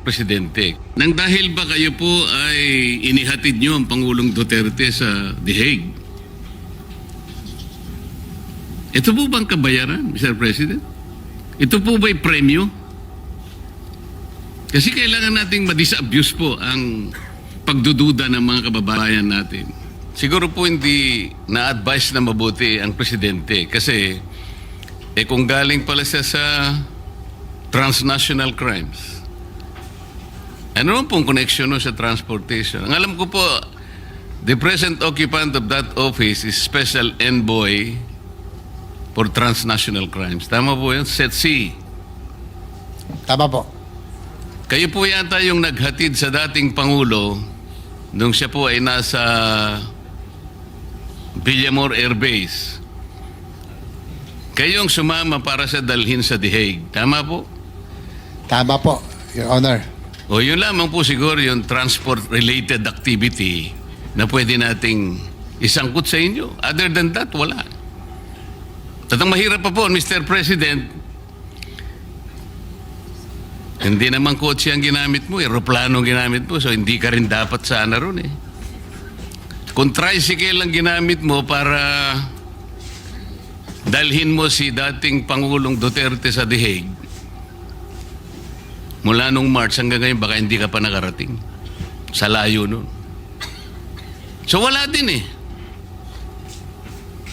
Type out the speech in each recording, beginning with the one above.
Presidente. Nang dahil ba kayo po ay inihatid nyo ang Pangulong Duterte sa The Hague? Ito po bang kabayaran, Mr. President? Ito po ba'y premyo? Kasi kailangan nating ma-disabuse po ang pagdududa ng mga kababayan natin. Siguro po hindi na-advise na mabuti ang Presidente kasi kung galing pala siya sa transnational crimes, ano naman pong connection sa transportation? Ang alam ko po, the present occupant of that office is Special Envoy for Transnational Crimes. Tama po yun? SETC. Tama po. Kayo po yata yung naghatid sa dating Pangulo nung siya po ay nasa Villamor Air Base. Kayong sumama para sa dalhin sa The Hague. Tama po? Tama po, Your Honor. O yun lamang po siguro yung transport-related activity na pwede nating isangkot sa inyo. Other than that, wala. At ang mahirap pa po, Mr. President, hindi naman kotse ang ginamit mo, aeroplano ang ginamit mo, so hindi ka rin dapat sana ron eh. Kung tricycle ang ginamit mo para dalhin mo si dating Pangulong Duterte sa The Hague, mula nung March hanggang ngayon, baka hindi ka pa nakarating. Sa layo nun. So wala din eh.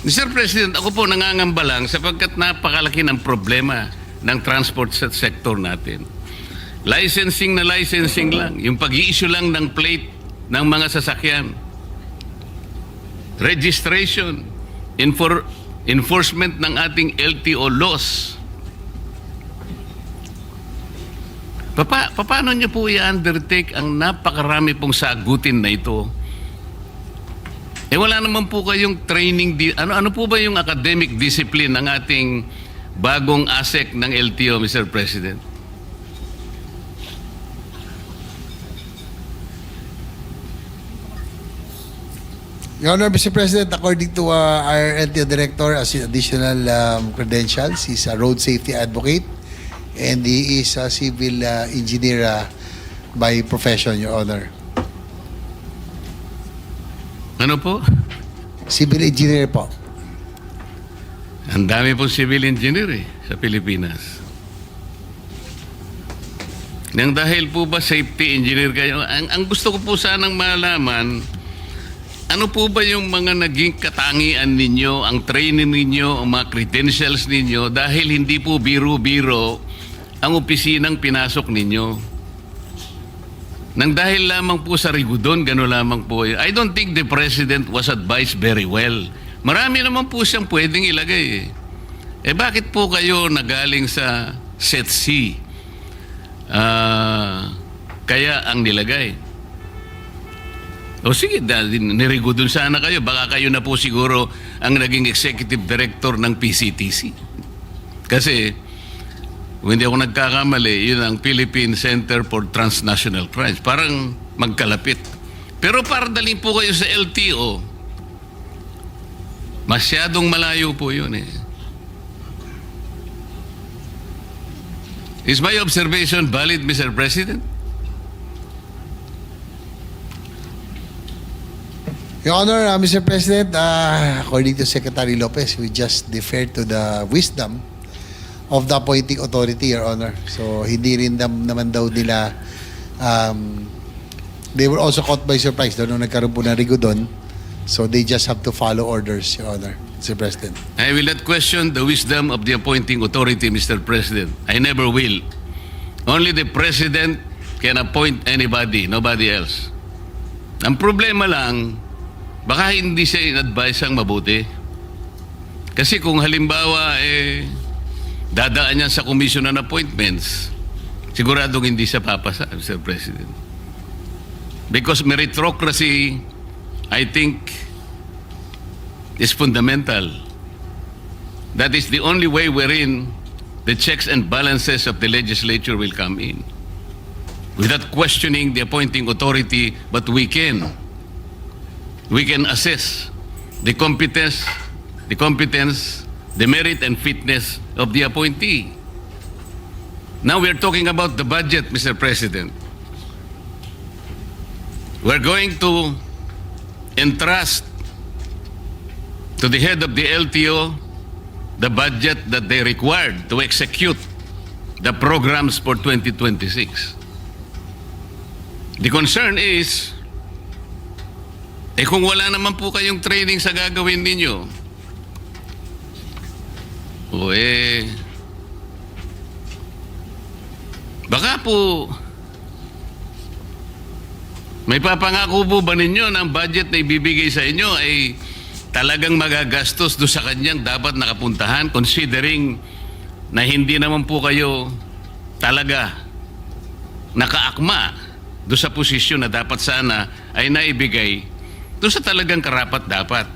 Mr. President, ako po nangangamba lang sapagkat napakalaki ng problema ng transport sector natin. Licensing na licensing lang. Yung pag-i-issue lang ng plate ng mga sasakyan. Registration. Enforcement ng ating LTO laws. Paano niyo po i-undertake ang napakarami pong sagutin na ito? Wala naman po kayong training. Ano po ba yung academic discipline ng ating bagong ASEC ng LTO, Mr. President? Your Honor, Mr. President, according to our LTO Director, as additional credentials, he's a road safety advocate and he is a civil engineer by profession, Your Honor. Ano po? Civil engineer po. Ang dami pong civil engineer sa Pilipinas. Nang dahil po ba safety engineer kayo, ang gusto ko po sanang malaman, ano po ba yung mga naging katangian ninyo, ang training ninyo, ang mga credentials ninyo, dahil hindi po biro-biro ang opisinang pinasok ninyo? Nang dahil lamang po sa rigudon, gano'n lamang po. I don't think the President was advised very well. Marami naman po siyang pwedeng ilagay bakit po kayo nagaling sa SETC? Kaya ang nilagay. O sige, nirigudon sana kayo. Baka kayo na po siguro ang naging executive director ng PCTC. Kasi kung hindi ako nagkakamali, yun ang Philippine Center for Transnational Crimes. Parang magkalapit. Pero para dalhin po kayo sa LTO, masyadong malayo po yun eh. Is my observation valid, Mr. President? Your Honor, Mr. President, according to Secretary Lopez, we just defer to the wisdom of the appointing authority, Your Honor. So, hindi rin naman daw nila, they were also caught by surprise daw nung nagkaroon po ng rigudon. So, they just have to follow orders, Your Honor, Mr. President. I will not question the wisdom of the appointing authority, Mr. President. I never will. Only the President can appoint anybody, nobody else. Ang problema lang, baka hindi siya in-advise ang mabuti. Kasi kung halimbawa, dadaan niya sa Commission on Appointments, siguradong hindi siya papasa, Mr. President. Because meritocracy, I think, is fundamental. That is the only way wherein the checks and balances of the legislature will come in. Without questioning the appointing authority, but we can assess the competence, the merit and fitness of the appointee. Now we're talking about the budget, Mr. President. We're going to entrust to the head of the LTO the budget that they required to execute the programs for 2026. The concern is, kung wala naman po kayong training sa gagawin ninyo, baka po may papangako po ba ninyo ng budget na ibibigay sa inyo ay talagang magagastos do sa kanyang dapat nakapuntahan, considering na hindi naman po kayo talaga nakaakma do sa posisyon na dapat sana ay naibigay do sa talagang karapat dapat,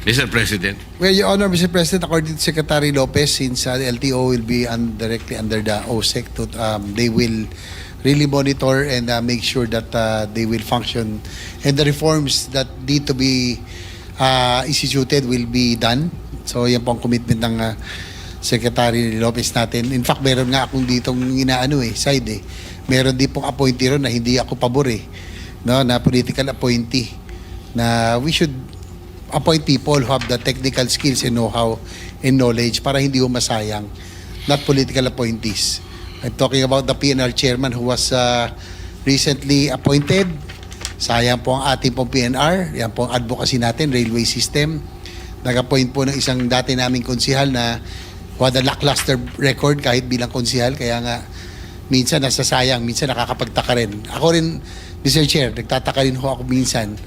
Mr. President? Well, Your Honor, Mr. President, according to Secretary Lopez, since the LTO will be directly under the OSEC, they will really monitor and make sure that they will function and the reforms that need to be instituted will be done. So yan po ang commitment ng Secretary Lopez natin. In fact, meron nga akong ditong side. Meron din pong appointee ron na hindi ako pabor no, na political appointee, na we should appoint people who have the technical skills and know-how and knowledge para hindi masayang, not political appointees. I'm talking about the PNR chairman who was recently appointed. Sayang po ang ating pong PNR. Yan po ang advocacy natin, railway system. Nag-appoint po ng isang dati naming konsihal na who had a lackluster record kahit bilang konsihal. Kaya nga, minsan nasasayang, minsan nakakapagtaka rin. Ako rin, Mr. Chair, nagtataka rin ho ako minsan.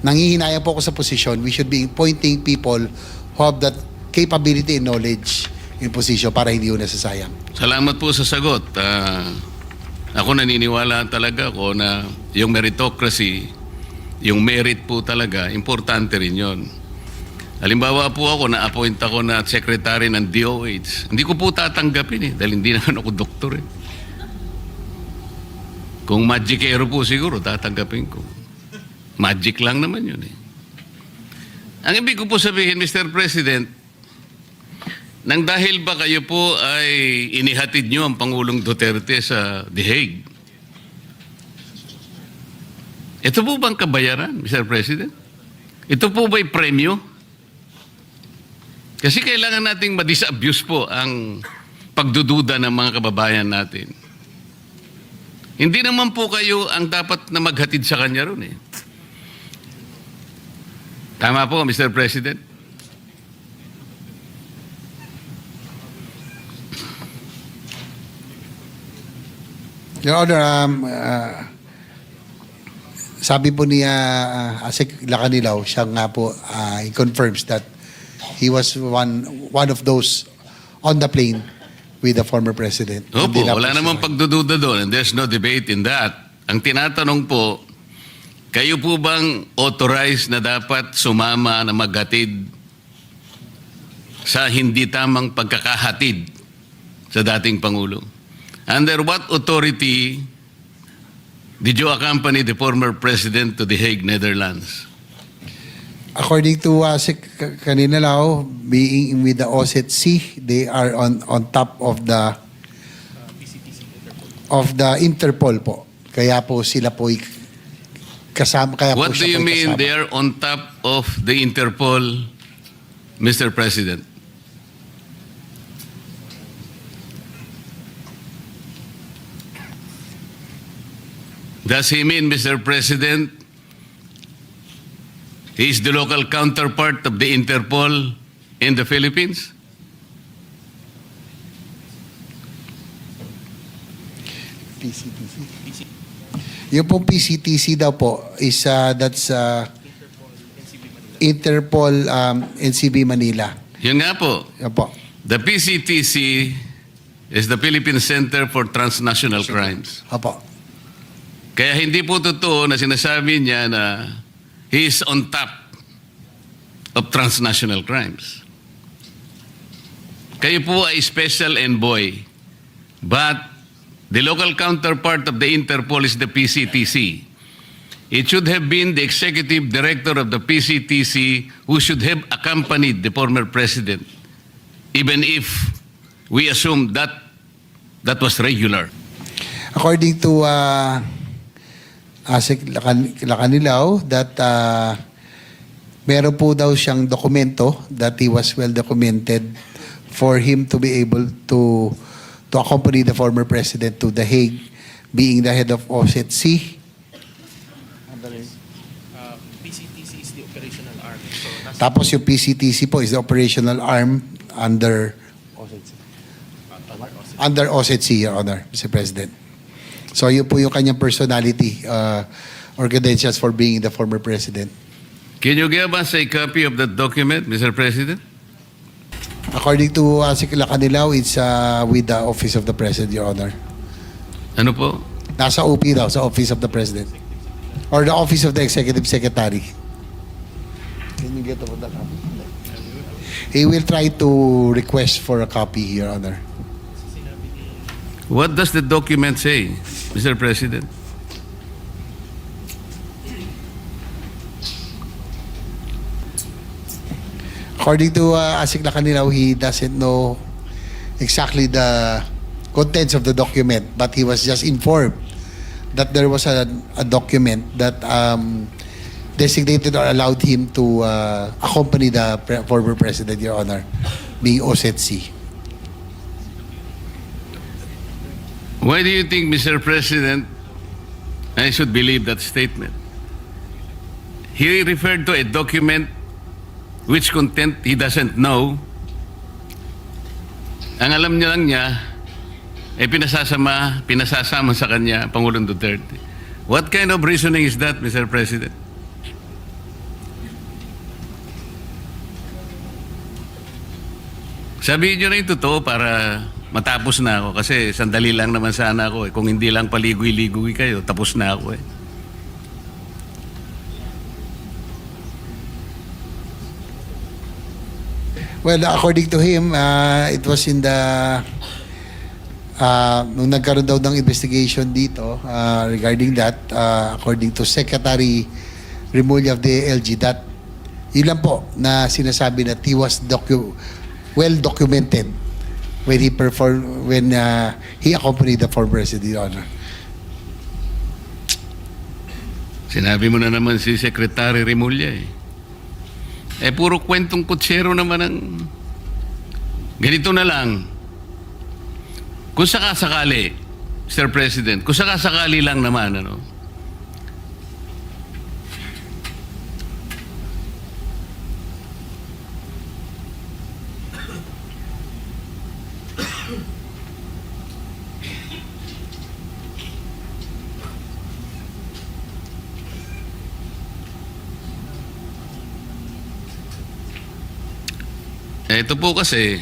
Nangihinayang po ako sa posisyon. We should be appointing people who have that capability and knowledge in position para hindi ho nasasayang. Salamat po sa sagot. Ako naniniwala talaga ako na yung meritocracy, yung merit po talaga, importante rin yun. Halimbawa po ako, na-appoint ako na secretary ng DOH. Hindi ko po tatanggapin dahil hindi naman ako doktor Kung magicero po siguro, tatanggapin ko. Magic lang naman yun Ang ibig ko po sabihin, Mr. President, nang dahil ba kayo po ay inihatid nyo ang Pangulong Duterte sa The Hague? Ito po bang kabayaran, Mr. President? Ito po ba'y premyo? Kasi kailangan nating ma-disabuse po ang pagdududa ng mga kababayan natin. Hindi naman po kayo ang dapat na maghatid sa kanya ron Tama po, Mr. President? Your Honor, sabi po niya Asik Lacanilaw, siya nga po, he confirms that he was one of those on the plane with the former president. Opo, wala namang pagdududa doon and there's no debate in that. Ang tinatanong po, kayo po bang authorized na dapat sumama na maghatid sa hindi tamang pagkakahatid sa dating Pangulo? Under what authority did you accompany the former president to The Hague, Netherlands? According to Asik kanina lao, being with the OSCE, they are on top of the Interpol po. Kaya po sila po kasama. Kaya What do po you siya mean kasama. they are on top of the Interpol, Mr. President? Does he mean, Mr. President, he is the local counterpart of the Interpol in the Philippines? PCTC. Yung pong PCTC daw po is that's Interpol NCB Manila. Yun nga po. Yan po. The PCTC is the Philippine Center for Transnational Crimes. Opo. Kaya hindi po totoo na sinasabi niya na he is on top of transnational crimes. Kayo po ay special envoy, but the local counterpart of the Interpol is the PCTC. It should have been the executive director of the PCTC who should have accompanied the former president, even if we assume that that was regular. According to Asik Lacanilaw, that meron po daw siyang dokumento that he was well documented for him to be able to accompany the former president to The Hague, being the head of OSCE. PCTC is the operational arm. So, Tapos yung PCTC po is the operational arm under OSCE, Your Honor, Mr. President. So yun po yung kanyang personality or credentials for being the former president. Can you give us a copy of that document, Mr. President? According to Asik Lacanilaw, it's with the Office of the President, Your Honor. Ano po? Nasa OP daw, sa Office of the President. Or the Office of the Executive Secretary. Can you get over that copy? He will try to request for a copy, Your Honor. What does the document say, Mr. President? According to Asik Lacanilaw, he doesn't know exactly the contents of the document, but he was just informed that there was a document that designated or allowed him to accompany the former president, Your Honor, being OSCE. Why do you think, Mr. President, I should believe that statement? He referred to a document which content he doesn't know. Ang alam niya lang niya, pinasasama sa kanya, Pangulong Duterte. What kind of reasoning is that, Mr. President? Sabihin niyo na yung totoo para matapos na ako kasi sandali lang naman sana ako eh. Kung hindi lang paligoy-ligoy kayo, tapos na ako eh. Well, according to him, it was in the nung nagkaroon daw ng investigation dito regarding that, according to Secretary Remulla of the LG, that yun lang po na sinasabi that he was well documented when he accompanied the former president, Your Honor. Sinabi mo na naman si Secretary Remulla eh. Puro kwentong kutsero naman ang... Ganito na lang. Kung sakasakali, Mr. President, kung sakasakali lang naman, ano, ito po kasi,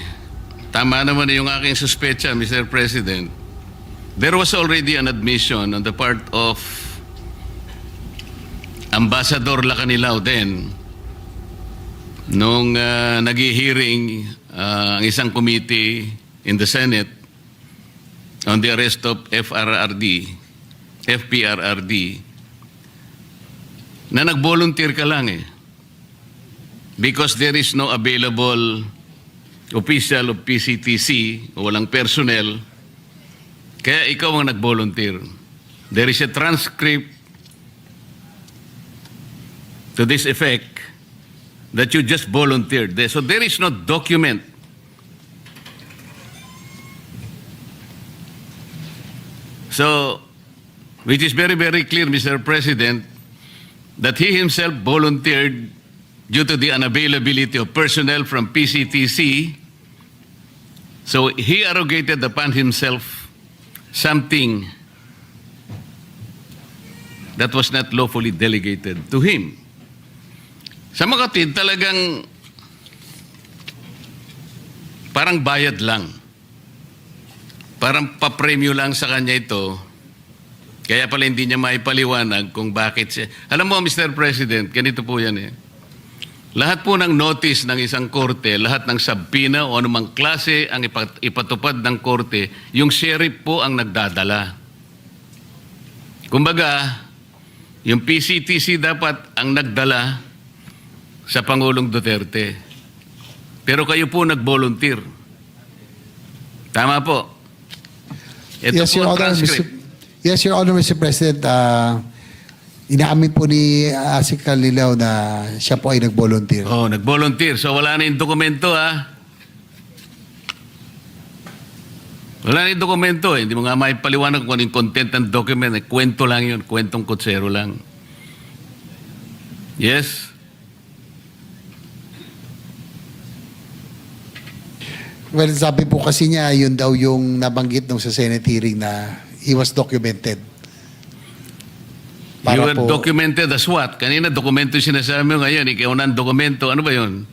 tama naman na yung aking suspecha, Mr. President. There was already an admission on the part of Ambassador Lacanilaw then nung nag-hearing ang isang committee in the Senate on the arrest of FPRRD, na nag-volunteer ka lang eh. Because there is no available official of PCTC, walang personnel, kaya ikaw ang nag-volunteer. There is a transcript to this effect that you just volunteered. So there is no document. So, which is very, very clear, Mr. President, that he himself volunteered due to the unavailability of personnel from PCTC. So he arrogated upon himself something that was not lawfully delegated to him. Sa Makatid, talagang parang bayad lang. Parang papremyo lang sa kanya ito. Kaya pala hindi niya maipaliwanag kung bakit siya. Alam mo, Mr. President, ganito po yan eh. Lahat po ng notice ng isang korte, lahat ng subpoena o anumang klase ang ipatupad ng korte, yung sheriff po ang nagdadala. Kumbaga, yung PCTC dapat ang nagdala sa Pangulong Duterte. Pero kayo po nag-volunteer. Tama po. Ito po ang transcript. Yes, Your Honor, Mr. President. Inaamin po ni Asik Lilaw na siya po ay nag-volunteer. Oh, nag-volunteer. So wala na yung dokumento, ha? Wala na yung dokumento, eh. Hindi mo nga maipaliwanag kung ano yung content ng document. Eh, kwento lang yun. Kwentong kutsero lang. Yes? Well, sabi po kasi niya, yun daw yung nabanggit nung sa Senate hearing na he was documented. You were documented as what? Kanina dokumento yung sinasabi mo, ngayon, ikaw na ang dokumento. Ano ba yun?